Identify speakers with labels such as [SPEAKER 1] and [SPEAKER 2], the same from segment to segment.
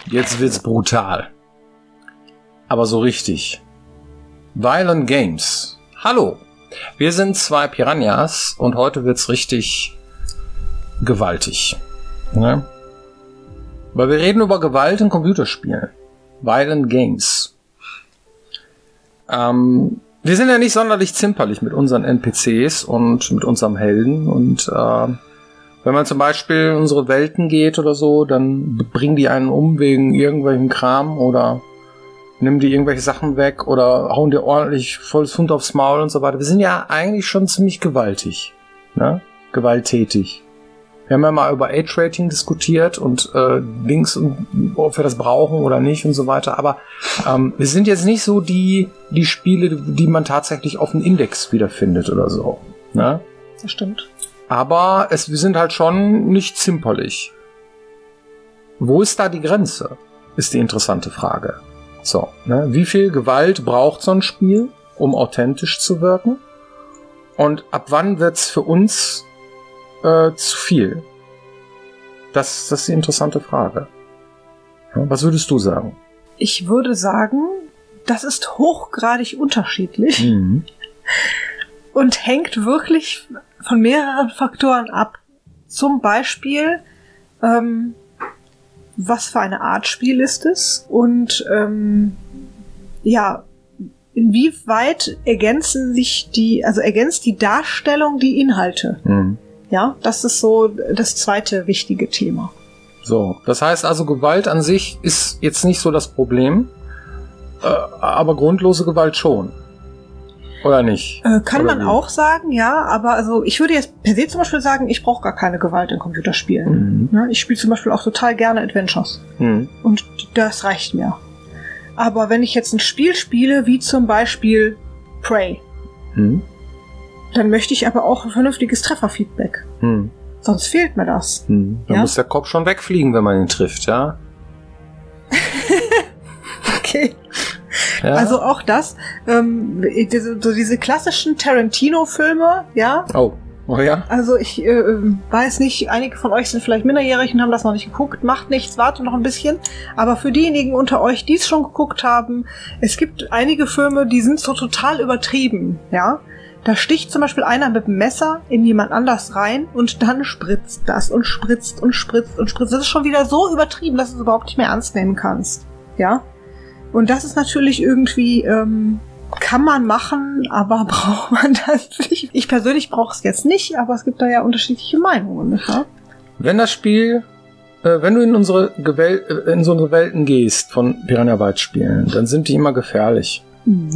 [SPEAKER 1] Jetzt wird's brutal. Aber so richtig. Violent Games. Hallo. Wir sind zwei Piranhas und heute wird's richtig gewaltig. Ne? Weil wir reden über Gewalt in Computerspielen. Violent Games. Wir sind ja nicht sonderlich zimperlich mit unseren NPCs und mit unserem Helden. Und wenn man zum Beispiel in unsere Welten geht oder so, dann bringen die einen um wegen irgendwelchen Kram oder nehmen die irgendwelche Sachen weg oder hauen dir ordentlich volles Hund aufs Maul und so weiter. Wir sind ja eigentlich schon ziemlich gewaltig. Ne? Gewalttätig. Wir haben ja mal über Age-Rating diskutiert und Links und ob wir das brauchen oder nicht und so weiter. Aber wir sind jetzt nicht so die Spiele, die man tatsächlich auf dem Index wiederfindet oder so. Ne?
[SPEAKER 2] Das stimmt.
[SPEAKER 1] Aber wir sind halt schon nicht zimperlich. Wo ist da die Grenze? Ist die interessante Frage. So, ne? Wie viel Gewalt braucht so ein Spiel, um authentisch zu wirken? Und ab wann wird's für uns zu viel? Das ist die interessante Frage. Ja, was würdest du sagen?
[SPEAKER 2] Ich würde sagen, das ist hochgradig unterschiedlich und hängt wirklich von mehreren Faktoren ab. Zum Beispiel, was für eine Art Spiel ist es und inwieweit ergänzt die Darstellung die Inhalte? Ja, das ist so das zweite wichtige Thema.
[SPEAKER 1] So, das heißt also, Gewalt an sich ist jetzt nicht so das Problem, aber grundlose Gewalt schon. Oder nicht?
[SPEAKER 2] Kann oder man wie? Auch sagen, ja, aber also ich würde jetzt per se zum Beispiel sagen, ich brauche gar keine Gewalt in Computerspielen. Ja, ich spiele zum Beispiel auch total gerne Adventures. Und das reicht mir. Aber wenn ich jetzt ein Spiel spiele, wie zum Beispiel Prey, dann möchte ich aber auch ein vernünftiges Trefferfeedback. Sonst fehlt mir das.
[SPEAKER 1] Dann muss der Kopf schon wegfliegen, wenn man ihn trifft, ja?
[SPEAKER 2] Okay. Ja. Also auch das, diese klassischen Tarantino-Filme, ja?
[SPEAKER 1] Oh ja?
[SPEAKER 2] Also ich weiß nicht, einige von euch sind vielleicht minderjährig und haben das noch nicht geguckt. Macht nichts, warte noch ein bisschen. Aber für diejenigen unter euch, die es schon geguckt haben, es gibt einige Filme, die sind so total übertrieben, ja? Da sticht zum Beispiel einer mit dem Messer in jemand anders rein und dann spritzt das und spritzt und spritzt und spritzt. Das ist schon wieder so übertrieben, dass du es überhaupt nicht mehr ernst nehmen kannst. Ja? Und das ist natürlich irgendwie, kann man machen, aber braucht man das nicht. Ich persönlich brauche es jetzt nicht, aber es gibt da ja unterschiedliche Meinungen. Nicht wahr?
[SPEAKER 1] Wenn das Spiel, wenn du in unsere Welten gehst von Piranha Bytes Spielen, dann sind die immer gefährlich.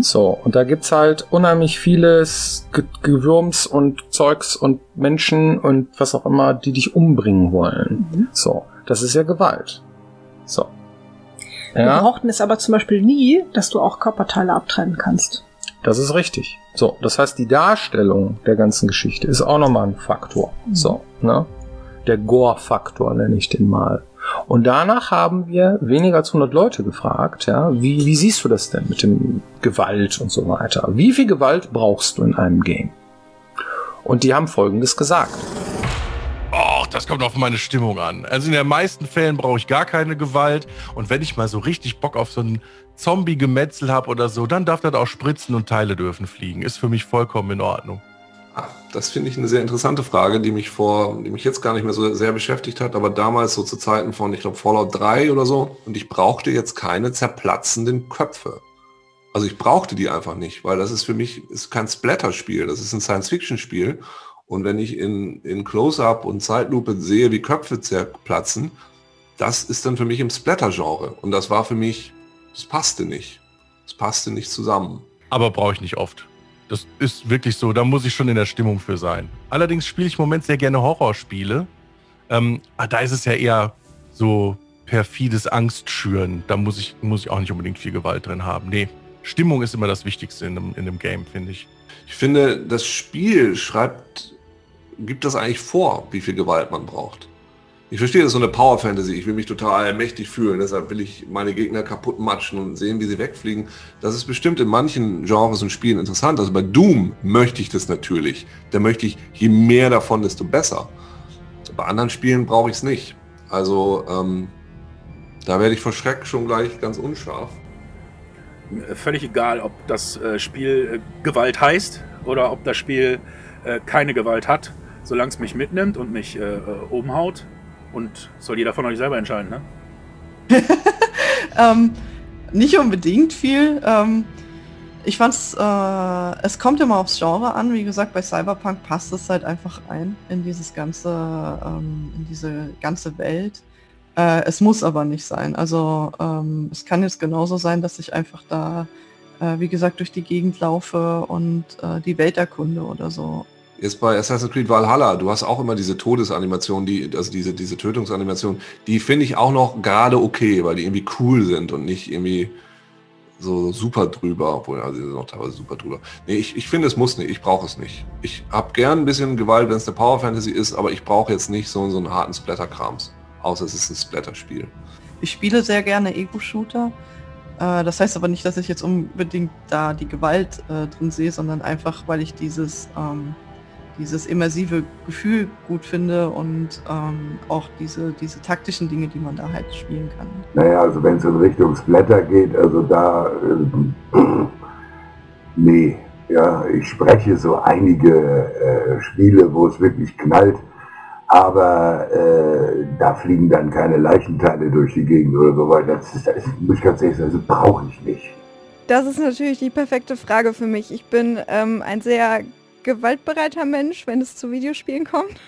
[SPEAKER 1] So, und da gibt's halt unheimlich vieles Gewürms und Zeugs und Menschen und was auch immer, die dich umbringen wollen. So, das ist ja Gewalt. So.
[SPEAKER 2] Ja? Wir brauchten es aber zum Beispiel nie, dass du auch Körperteile abtrennen kannst.
[SPEAKER 1] Das ist richtig. So, das heißt, die Darstellung der ganzen Geschichte ist auch nochmal ein Faktor. So, ne? Der Gore-Faktor nenne ich den mal. Und danach haben wir weniger als 100 Leute gefragt, ja, wie siehst du das denn mit dem Gewalt und so weiter? Wie viel Gewalt brauchst du in einem Game? Und die haben Folgendes gesagt.
[SPEAKER 3] Och, das kommt auf meine Stimmung an. Also in den meisten Fällen brauche ich gar keine Gewalt. Und wenn ich mal so richtig Bock auf so ein Zombie-Gemetzel habe oder so, dann darf das auch spritzen und Teile dürfen fliegen. Ist für mich vollkommen in Ordnung.
[SPEAKER 4] Das finde ich eine sehr interessante Frage, die mich jetzt gar nicht mehr so sehr beschäftigt hat, aber damals so zu Zeiten von, ich glaube, Fallout 3 oder so. Und ich brauchte jetzt keine zerplatzenden Köpfe. Also ich brauchte die einfach nicht, weil das ist für mich ist kein Splatter-Spiel, das ist ein Science-Fiction-Spiel. Und wenn ich in Close-Up und Zeitlupe sehe, wie Köpfe zerplatzen, das ist dann für mich im Splatter-Genre. Und das war für mich, das passte nicht. Das passte nicht zusammen.
[SPEAKER 3] Aber brauche ich nicht oft. Das ist wirklich so, da muss ich schon in der Stimmung für sein. Allerdings spiele ich im Moment sehr gerne Horrorspiele. Da ist es ja eher so perfides Angstschüren. Da muss ich auch nicht unbedingt viel Gewalt drin haben. Nee, Stimmung ist immer das Wichtigste in einem Game, finde ich.
[SPEAKER 4] Ich finde, das Spiel gibt das eigentlich vor, wie viel Gewalt man braucht. Ich verstehe, das ist so eine Power-Fantasy. Ich will mich total mächtig fühlen. Deshalb will ich meine Gegner kaputt matschen und sehen, wie sie wegfliegen. Das ist bestimmt in manchen Genres und Spielen interessant. Also bei Doom möchte ich das natürlich. Da möchte ich, je mehr davon, desto besser. Bei anderen Spielen brauche ich es nicht. Also Da werde ich vor Schreck schon gleich ganz unscharf.
[SPEAKER 5] Völlig egal, ob das Spiel Gewalt heißt oder ob das Spiel keine Gewalt hat, solange es mich mitnimmt und mich umhaut. Und soll jeder von euch selber entscheiden, ne?
[SPEAKER 6] Nicht unbedingt viel. Ich fand's, es kommt immer aufs Genre an. Wie gesagt, bei Cyberpunk passt es halt einfach ein in dieses ganze, in diese ganze Welt. Es muss aber nicht sein. Also es kann jetzt genauso sein, dass ich einfach da, wie gesagt, durch die Gegend laufe und die Welt erkunde oder so.
[SPEAKER 4] Jetzt bei Assassin's Creed Valhalla, du hast auch immer diese Todesanimation, also diese Tötungsanimation, die finde ich auch noch gerade okay, weil die irgendwie cool sind und nicht irgendwie so super drüber, obwohl also sie sind noch teilweise super drüber. Nee, ich finde, es muss nicht, ich brauche es nicht. Ich habe gern ein bisschen Gewalt, wenn es eine Power Fantasy ist, aber ich brauche jetzt nicht so einen harten Splatter-Krams. Außer es ist ein Splatter-Spiel.
[SPEAKER 6] Ich spiele sehr gerne Ego-Shooter. Das heißt aber nicht, dass ich jetzt unbedingt da die Gewalt drin sehe, sondern einfach, weil ich dieses immersive Gefühl gut finde und auch diese taktischen Dinge, die man da halt spielen kann.
[SPEAKER 7] Naja, also wenn es in Richtung Splatter geht, also da, nee, ja, ich spreche so einige Spiele, wo es wirklich knallt, aber da fliegen dann keine Leichenteile durch die Gegend oder so weiter. Das muss ich ganz ehrlich sagen, das brauche ich nicht.
[SPEAKER 8] Das ist natürlich die perfekte Frage für mich. Ich bin ein sehr gewaltbereiter Mensch, wenn es zu Videospielen kommt.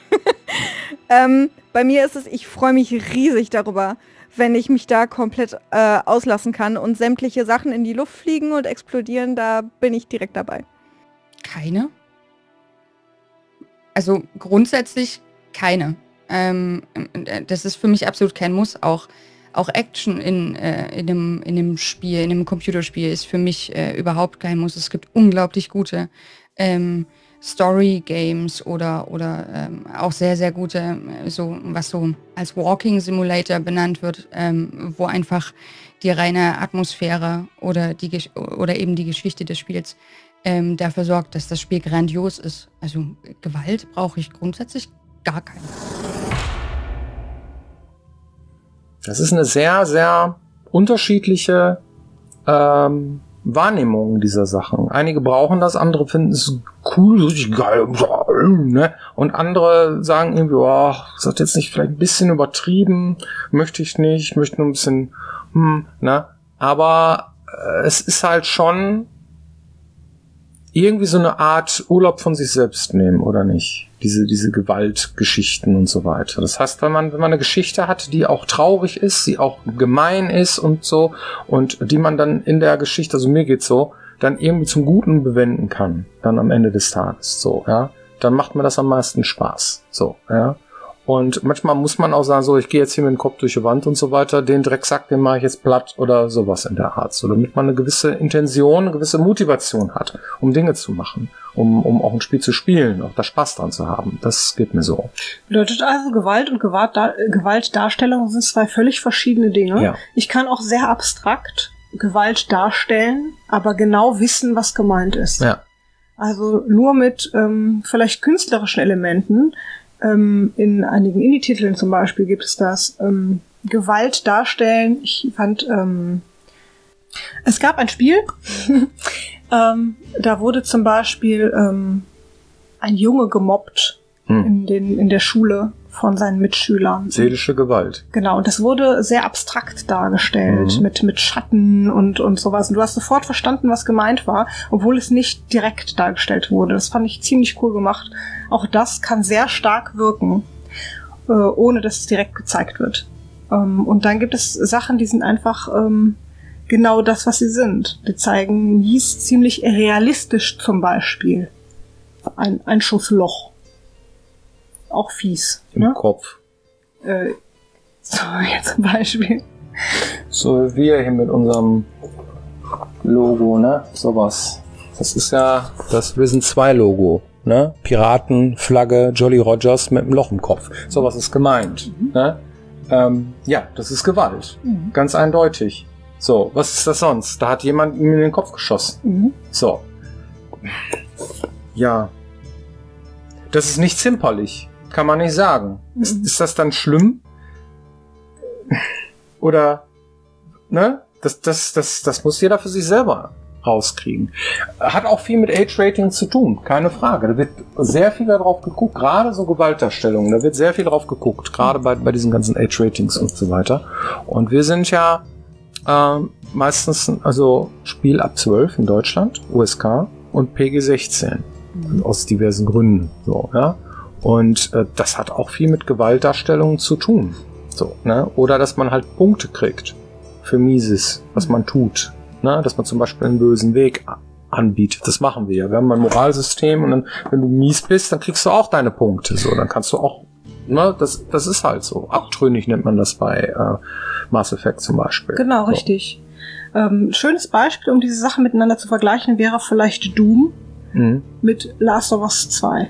[SPEAKER 8] Bei mir ist es, ich freue mich riesig darüber, wenn ich mich da komplett auslassen kann und sämtliche Sachen in die Luft fliegen und explodieren, da bin ich direkt dabei.
[SPEAKER 9] Keine. Also grundsätzlich keine. Das ist für mich absolut kein Muss. Auch Action in einem Spiel, in einem Computerspiel ist für mich überhaupt kein Muss. Es gibt unglaublich gute Story-Games oder auch sehr, sehr gute, so was so als Walking Simulator benannt wird, wo einfach die reine Atmosphäre oder eben die Geschichte des Spiels dafür sorgt, dass das Spiel grandios ist. Also Gewalt brauche ich grundsätzlich gar keine.
[SPEAKER 1] Das ist eine sehr, sehr unterschiedliche Wahrnehmung dieser Sachen. Einige brauchen das, andere finden es cool, richtig geil, ne? Und andere sagen irgendwie, oh, das hat jetzt nicht vielleicht ein bisschen übertrieben, möchte ich nicht, ich möchte nur ein bisschen, ne? Aber es ist halt schon irgendwie so eine Art Urlaub von sich selbst nehmen, oder nicht? Diese Gewaltgeschichten und so weiter. Das heißt, wenn man eine Geschichte hat, die auch traurig ist, die auch gemein ist und so, und die man dann in der Geschichte, also mir geht's so, dann irgendwie zum Guten bewenden kann, dann am Ende des Tages, so, ja, dann macht mir das am meisten Spaß, so, ja. Und manchmal muss man auch sagen, so, ich gehe jetzt hier mit dem Kopf durch die Wand und so weiter, den Drecksack, den mache ich jetzt platt oder sowas in der Art. So, damit man eine gewisse Intention, eine gewisse Motivation hat, um Dinge zu machen, um auch ein Spiel zu spielen, auch da Spaß dran zu haben. Das geht mir so.
[SPEAKER 2] Bedeutet also, Gewalt und Gewaltdarstellung sind zwei völlig verschiedene Dinge.
[SPEAKER 1] Ja.
[SPEAKER 2] Ich kann auch sehr abstrakt Gewalt darstellen, aber genau wissen, was gemeint ist.
[SPEAKER 1] Ja.
[SPEAKER 2] Also nur mit vielleicht künstlerischen Elementen. In einigen Indie-Titeln zum Beispiel gibt es das. Gewalt darstellen. Ich fand, es gab ein Spiel, da wurde zum Beispiel ein Junge gemobbt in der Schule von seinen Mitschülern.
[SPEAKER 1] Seelische Gewalt.
[SPEAKER 2] Genau, und das wurde sehr abstrakt dargestellt, mit Schatten und sowas. Und du hast sofort verstanden, was gemeint war, obwohl es nicht direkt dargestellt wurde. Das fand ich ziemlich cool gemacht. Auch das kann sehr stark wirken, ohne dass es direkt gezeigt wird. Und dann gibt es Sachen, die sind einfach genau das, was sie sind. Die zeigen Mies ziemlich realistisch zum Beispiel. Ein Schussloch. Auch fies.
[SPEAKER 1] Im Kopf.
[SPEAKER 2] So, jetzt zum Beispiel.
[SPEAKER 1] So wie wir hier mit unserem Logo, ne? Sowas. Das ist ja das Risen 2 Logo, ne? Piraten, Flagge, Jolly Rogers mit einem Loch im Kopf. Sowas ist gemeint, ne? Ja, das ist Gewalt. Ganz eindeutig. So, was ist das sonst? Da hat jemand ihm in den Kopf geschossen. So. Ja. Das ist nicht zimperlich. Kann man nicht sagen. Ist das dann schlimm? Oder ne? Das muss jeder für sich selber rauskriegen. Hat auch viel mit Age-Rating zu tun, keine Frage. Da wird sehr viel darauf geguckt, gerade so Gewaltdarstellungen, da wird sehr viel drauf geguckt, gerade bei diesen ganzen Age-Ratings und so weiter. Und wir sind ja meistens, also Spiel ab 12 in Deutschland, USK und PG 16. Aus diversen Gründen, so, ja. Und das hat auch viel mit Gewaltdarstellungen zu tun. So, ne? Oder dass man halt Punkte kriegt für Mieses, was man tut. Ne? Dass man zum Beispiel einen bösen Weg anbietet. Das machen wir ja. Wir haben ein Moralsystem und dann, wenn du mies bist, dann kriegst du auch deine Punkte. So, dann kannst du auch, ne, das ist halt so. Abtrünnig nennt man das bei Mass Effect zum Beispiel.
[SPEAKER 2] Genau, so. Richtig. Schönes Beispiel, um diese Sachen miteinander zu vergleichen, wäre vielleicht Doom mit Last of Us 2.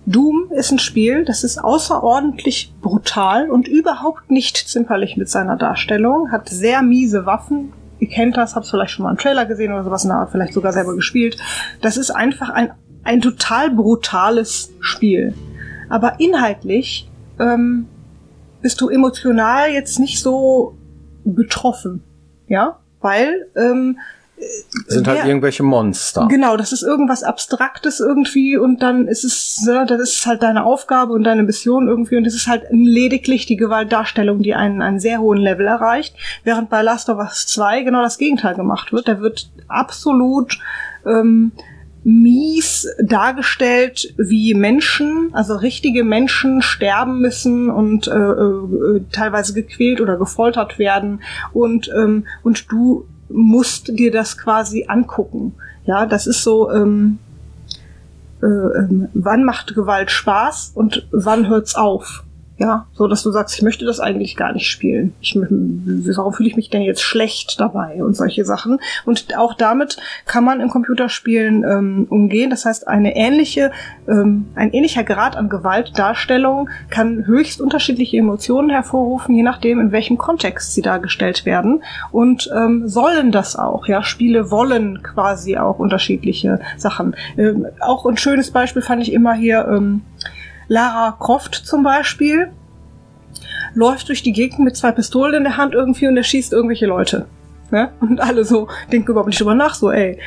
[SPEAKER 2] Doom ist ein Spiel, das ist außerordentlich brutal und überhaupt nicht zimperlich mit seiner Darstellung, hat sehr miese Waffen. Ihr kennt das, habt vielleicht schon mal einen Trailer gesehen oder sowas in der Art, vielleicht sogar selber gespielt. Das ist einfach ein total brutales Spiel. Aber inhaltlich bist du emotional jetzt nicht so betroffen, ja, weil
[SPEAKER 1] sind halt irgendwelche Monster.
[SPEAKER 2] Genau, das ist irgendwas Abstraktes irgendwie und dann ist es, das ist halt deine Aufgabe und deine Mission irgendwie und es ist halt lediglich die Gewaltdarstellung, die einen sehr hohen Level erreicht, während bei Last of Us 2 genau das Gegenteil gemacht wird. Da wird absolut mies dargestellt, wie Menschen, also richtige Menschen sterben müssen und teilweise gequält oder gefoltert werden und du musst dir das quasi angucken. Ja, das ist so, wann macht Gewalt Spaß und wann hört's auf? Ja, so dass du sagst, ich möchte das eigentlich gar nicht spielen. Warum fühle ich mich denn jetzt schlecht dabei und solche Sachen? Und auch damit kann man in Computerspielen umgehen. Das heißt, ein ähnlicher Grad an Gewaltdarstellung kann höchst unterschiedliche Emotionen hervorrufen, je nachdem, in welchem Kontext sie dargestellt werden. Und sollen das auch. Ja, Spiele wollen quasi auch unterschiedliche Sachen. Auch ein schönes Beispiel fand ich immer hier, Lara Croft zum Beispiel läuft durch die Gegend mit 2 Pistolen in der Hand irgendwie und er schießt irgendwelche Leute. Ne? Und alle so denken überhaupt nicht drüber nach, so ey,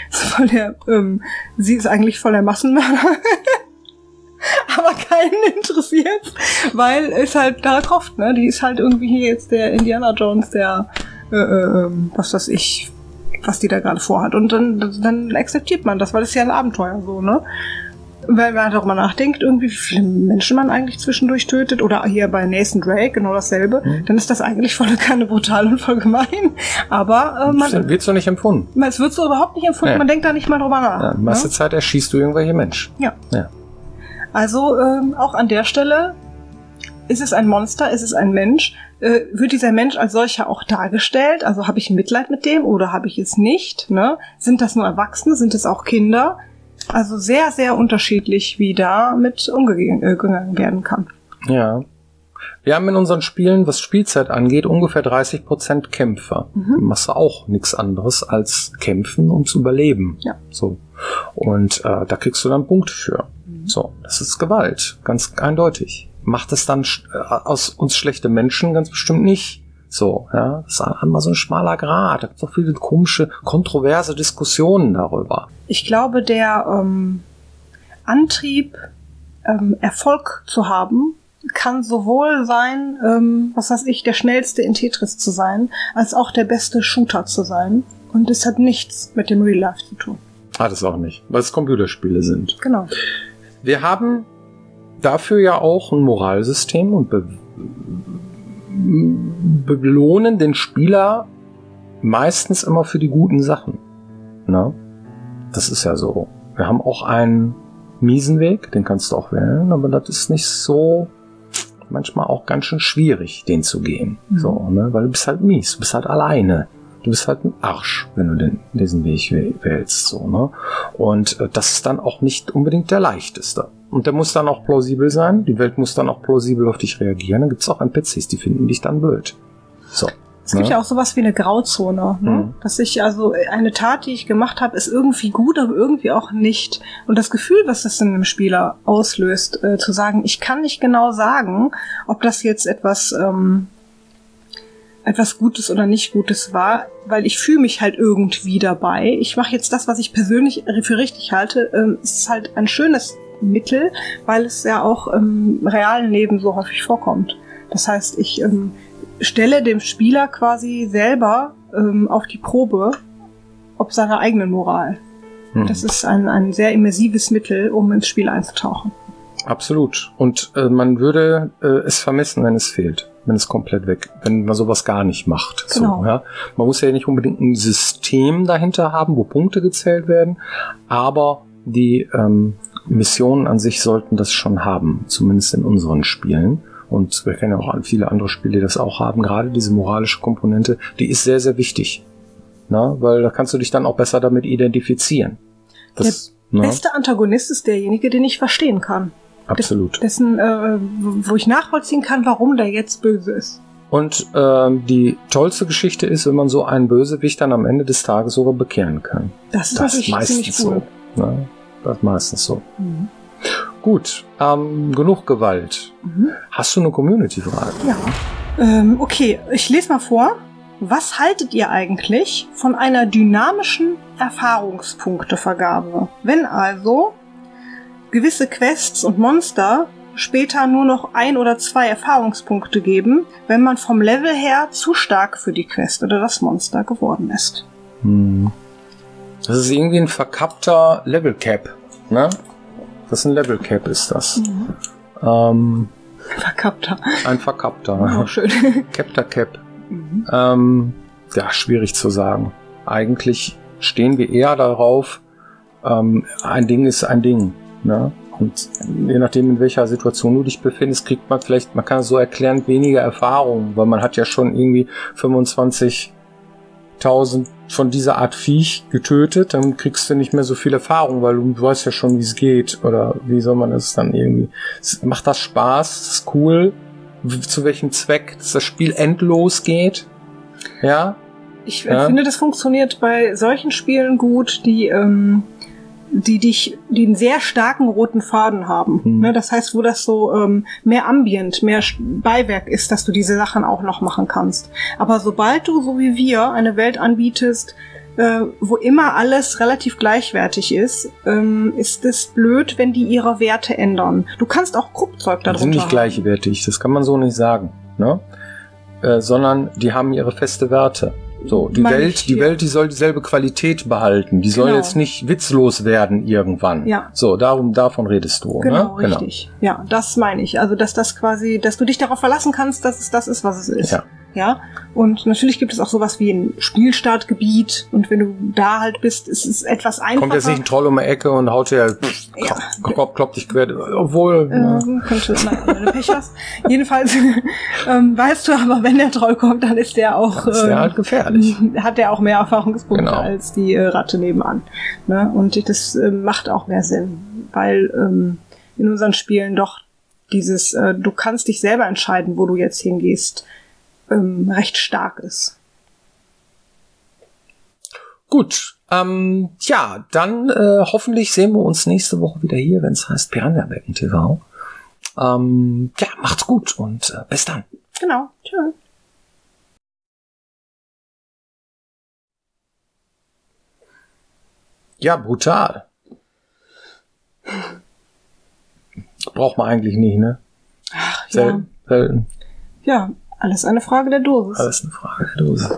[SPEAKER 2] sie ist eigentlich voll der Massenmörder. Aber keinen interessiert, weil es halt Lara Croft, ne? Die ist halt irgendwie hier jetzt der Indiana Jones, der was weiß ich, was die da gerade vorhat. Und dann akzeptiert man das, weil es ja ein Abenteuer so, ne? Wenn man darüber nachdenkt, irgendwie, wie viele Menschen man eigentlich zwischendurch tötet, oder hier bei Nathan Drake genau dasselbe, dann ist das eigentlich volle Kanne brutal und voll gemein. Aber
[SPEAKER 1] wird so nicht empfunden.
[SPEAKER 2] Es wird so überhaupt nicht empfunden, man denkt da nicht mal drüber nach.
[SPEAKER 1] Ja, die meiste Zeit erschießt du irgendwelche Menschen.
[SPEAKER 2] Ja. Also auch an der Stelle, ist es ein Monster, ist es ein Mensch, wird dieser Mensch als solcher auch dargestellt? Also habe ich Mitleid mit dem oder habe ich es nicht? Ne? Sind das nur Erwachsene? Sind es auch Kinder? Also sehr, sehr unterschiedlich, wie da mit umgegangen werden kann.
[SPEAKER 1] Ja. Wir haben in unseren Spielen, was Spielzeit angeht, ungefähr 30% Kämpfer. Du machst auch nichts anderes als kämpfen, um zu überleben.
[SPEAKER 2] Ja.
[SPEAKER 1] So. Und da kriegst du dann Punkte für. So, das ist Gewalt, ganz eindeutig. Macht es dann aus uns schlechte Menschen? Ganz bestimmt nicht. So, ja, das ist einmal so ein schmaler Grat. Da gibt es so viele komische, kontroverse Diskussionen darüber.
[SPEAKER 2] Ich glaube, der Antrieb, Erfolg zu haben, kann sowohl sein, was weiß ich, der schnellste in Tetris zu sein, als auch der beste Shooter zu sein. Und es hat nichts mit dem Real Life zu tun.
[SPEAKER 1] Hat es auch nicht, weil es Computerspiele sind.
[SPEAKER 2] Genau.
[SPEAKER 1] Wir haben dafür ja auch ein Moralsystem und belohnen den Spieler meistens immer für die guten Sachen. Na? Das ist ja so. Wir haben auch einen miesen Weg, den kannst du auch wählen, aber das ist nicht so, manchmal auch ganz schön schwierig, den zu gehen. So, ne? Weil du bist halt mies, du bist halt alleine. Du bist halt ein Arsch, wenn du diesen Weg wählst. So, ne? Und das ist dann auch nicht unbedingt der leichteste. Und der muss dann auch plausibel sein. Die Welt muss dann auch plausibel auf dich reagieren. Dann gibt es auch NPCs, die finden dich dann blöd. So.
[SPEAKER 2] Es gibt ja auch sowas wie eine Grauzone. Ne? Dass ich also eine Tat, die ich gemacht habe, ist irgendwie gut, aber irgendwie auch nicht. Und das Gefühl, was das in einem Spieler auslöst, zu sagen, ich kann nicht genau sagen, ob das jetzt etwas etwas Gutes oder nicht Gutes war, weil ich fühle mich halt irgendwie dabei. Ich mache jetzt das, was ich persönlich für richtig halte. Es ist halt ein schönes Mittel, weil es ja auch im realen Leben so häufig vorkommt. Das heißt, ich stelle dem Spieler quasi selber auf die Probe, ob seiner eigenen Moral. Das ist ein sehr immersives Mittel, um ins Spiel einzutauchen.
[SPEAKER 1] Absolut. Und man würde es vermissen, wenn es fehlt. Wenn es komplett weg, wenn man sowas gar nicht macht.
[SPEAKER 2] Genau.
[SPEAKER 1] So, ja. Man muss ja nicht unbedingt ein System dahinter haben, wo Punkte gezählt werden, aber die Missionen an sich sollten das schon haben, zumindest in unseren Spielen. Und wir kennen ja auch viele andere Spiele, die das auch haben. Gerade diese moralische Komponente, die ist sehr, sehr wichtig. Na, weil da kannst du dich dann auch besser damit identifizieren. Das,
[SPEAKER 2] der beste Antagonist ist derjenige, den ich verstehen kann.
[SPEAKER 1] Absolut.
[SPEAKER 2] Dessen, wo ich nachvollziehen kann, warum der jetzt böse ist.
[SPEAKER 1] Und die tollste Geschichte ist, wenn man so einen Bösewicht dann am Ende des Tages sogar bekehren kann.
[SPEAKER 2] Das ist natürlich ziemlich cool.
[SPEAKER 1] So, ne? Das ist meistens so. Mhm. Gut, genug Gewalt. Mhm. Hast du eine Community-Frage?
[SPEAKER 2] Ja. Okay, ich lese mal vor. Was haltet ihr eigentlich von einer dynamischen Erfahrungspunktevergabe? Wenn also gewisse Quests und Monster später nur noch 1 oder 2 Erfahrungspunkte geben, wenn man vom Level her zu stark für die Quest oder das Monster geworden ist.
[SPEAKER 1] Das ist irgendwie ein verkappter Level Cap, ne? Das ist ein Level Cap, ist das.
[SPEAKER 2] Mhm. Verkappter.
[SPEAKER 1] Ein verkappter.
[SPEAKER 2] Oh, schön.
[SPEAKER 1] Capter Cap. Ja, schwierig zu sagen. Eigentlich stehen wir eher darauf, ein Ding ist ein Ding. Ne? Und je nachdem, in welcher Situation du dich befindest, kriegt man vielleicht, man kann es so erklären, weniger Erfahrung, weil man hat ja schon irgendwie 25.000 von dieser Art Viech getötet, dann kriegst du nicht mehr so viel Erfahrung, weil du weißt ja schon, wie es geht, oder wie soll man das dann irgendwie, macht das Spaß, ist cool, zu welchem Zweck, dass das Spiel endlos geht, ja?
[SPEAKER 2] Ich finde, das funktioniert bei solchen Spielen gut, die einen sehr starken roten Faden haben. Ne, das heißt, wo das so mehr Ambient, mehr Beiwerk ist, dass du diese Sachen auch noch machen kannst. Aber sobald du, so wie wir, eine Welt anbietest, wo immer alles relativ gleichwertig ist, ist es blöd, wenn die ihre Werte ändern. Du kannst auch Kruppzeug darunter haben.
[SPEAKER 1] Die sind nicht gleichwertig, das kann man so nicht sagen. Ne? Sondern die haben ihre feste Werte. So, die Welt, die soll dieselbe Qualität behalten. Die soll jetzt nicht witzlos werden irgendwann.
[SPEAKER 2] Ja.
[SPEAKER 1] So, davon redest du.
[SPEAKER 2] Genau,
[SPEAKER 1] ne?
[SPEAKER 2] Richtig. Ja, das meine ich. Also, dass das quasi, dass du dich darauf verlassen kannst, dass es das ist, was es ist.
[SPEAKER 1] Ja.
[SPEAKER 2] Ja. Und natürlich gibt es auch sowas wie ein Spielstartgebiet. Und wenn du da halt bist, ist es etwas einfacher.
[SPEAKER 1] Kommt jetzt nicht ein Troll um die Ecke und haut dir, kloppt dich quer, obwohl...
[SPEAKER 2] Könnte, wenn du Pech hast. Jedenfalls weißt du aber, wenn der Troll kommt, dann ist der auch...
[SPEAKER 1] ist der halt gefährlich.
[SPEAKER 2] Hat der auch mehr Erfahrungspunkte als die Ratte nebenan. Ne? Und das macht auch mehr Sinn, weil in unseren Spielen doch dieses, du kannst dich selber entscheiden, wo du jetzt hingehst, recht stark ist.
[SPEAKER 1] Gut, ja, dann hoffentlich sehen wir uns nächste Woche wieder hier, wenn es heißt Piranha-Becken TV. Ja, macht's gut und bis dann.
[SPEAKER 2] Genau, tschüss.
[SPEAKER 1] Ja, brutal. Braucht man eigentlich nicht, ne?
[SPEAKER 2] Ach,
[SPEAKER 1] Selten.
[SPEAKER 2] Ja, alles eine Frage der Dosis.
[SPEAKER 1] Alles eine Frage der Dosis.